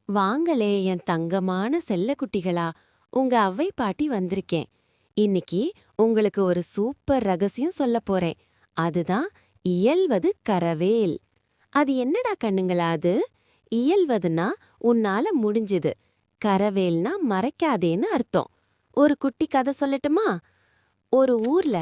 வாங்களே என் தங்கமான செல்லக்குட்டிகளா, உங்க அவ்வை பாட்டி வந்திருக்கேன். இன்னைக்கு உங்களுக்கு ஒரு சூப்பர் ரகசியம் சொல்லப் போறேன். அதுதான் இயல்வது கரவேல். அது என்னடா கண்ணுங்களா அது? இயல்வதுன்னா உன்னால முடிஞ்சது, கரவேல்னா மறைக்காதேன்னு அர்த்தம். ஒரு குட்டி கதை சொல்லட்டுமா? ஒரு ஊர்ல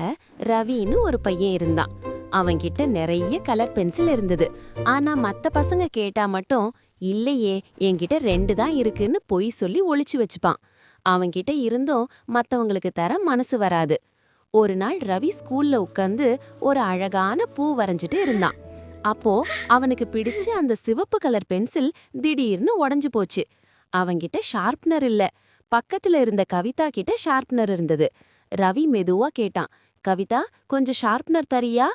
ரவின்னு ஒரு பையன் இருந்தான். அவன்கிட்ட நிறைய கலர் பென்சில் இருந்தது. ஆனா மத்த பசங்க கேட்டா மட்டும், இல்லையே என்கிட்ட 2 தான் இருக்குன்னு பொய் சொல்லி ஒளிச்சு வச்சுப்பான். அவன்கிட்ட இருந்தும் மத்தவங்களுக்கு தர மனசு வராது. ஒரு நாள் ரவி ஸ்கூல்ல உட்கார்ந்து ஒரு அழகான பூ வரைஞ்சிட்டு இருந்தான். அப்போ அவனுக்கு பிடிச்ச அந்த சிவப்பு கலர் பென்சில் திடீர்னு உடைஞ்சு போச்சு. அவன்கிட்ட ஷார்ப்னர் இல்ல. பக்கத்துல இருந்த கவிதா கிட்ட ஷார்ப்னர் இருந்தது. ரவி மெதுவா கேட்டான், கவிதா, கொஞ்சம் ஷார்ப்னர் தரியா?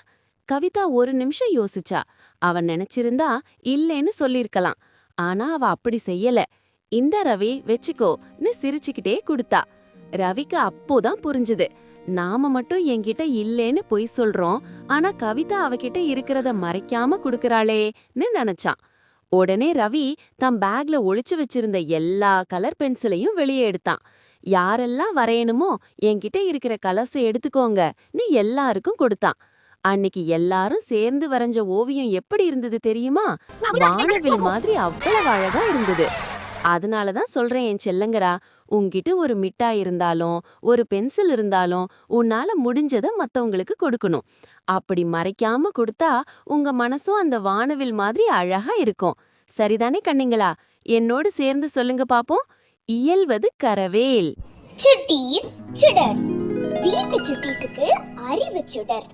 கவிதா ஒரு நிமிஷம் யோசிச்சா. அவன் நினைச்சிருந்தா இல்லேன்னு சொல்லிருக்கலாம். ஆனா அவ அப்படி செய்யல. இந்த ரவி வெச்சுக்கோன்னு சிரிச்சுக்கிட்டே குடுத்தா. ரவிக்கு அப்போதான் புரிஞ்சுது, நாம மட்டும் என்கிட்ட இல்லேன்னு பொய் சொல்றோம், ஆனா கவிதா அவகிட்ட இருக்கிறத மறைக்காம குடுக்கறாளேன்னு நினைச்சான். உடனே ரவி தன் பேக்ல ஒளிச்சு வச்சிருந்த எல்லா கலர் பென்சிலையும் வெளியே எடுத்தான். யாரெல்லாம் வரையணுமோ என்கிட்ட இருக்கிற கலர்ஸை எடுத்துக்கோங்கன்னு எல்லாருக்கும் கொடுத்தான். அன்னைக்கு எல்லாரும் சேர்ந்து வரைஞ்ச ஓவியம் எப்படி இருந்தது தெரியுமா? வானவில் மாதிரி அவ்வளவு அழகா இருந்தது. அதனாலதான் சொல்றேன் என் செல்லங்கரா, உன்கிட்ட ஒரு மிட்டாய் இருந்தாலும் ஒரு பென்சில் இருந்தாலும் உன்னால முடிஞ்சத மத்தவங்களுக்கு கொடுக்கணும். அப்படி மறைக்காம கொடுத்தா உங்க மனசும் அந்த வானவில் மாதிரி அழகா இருக்கும். சரிதானே கண்ணுங்களா? என்னோடு சேர்ந்து சொல்லுங்க பாப்போம். இயல்வது கரவேல். சுட்டீஸ் சுடர். வீட்டு சுட்டீஸுக்கு அறிவு சுடர்.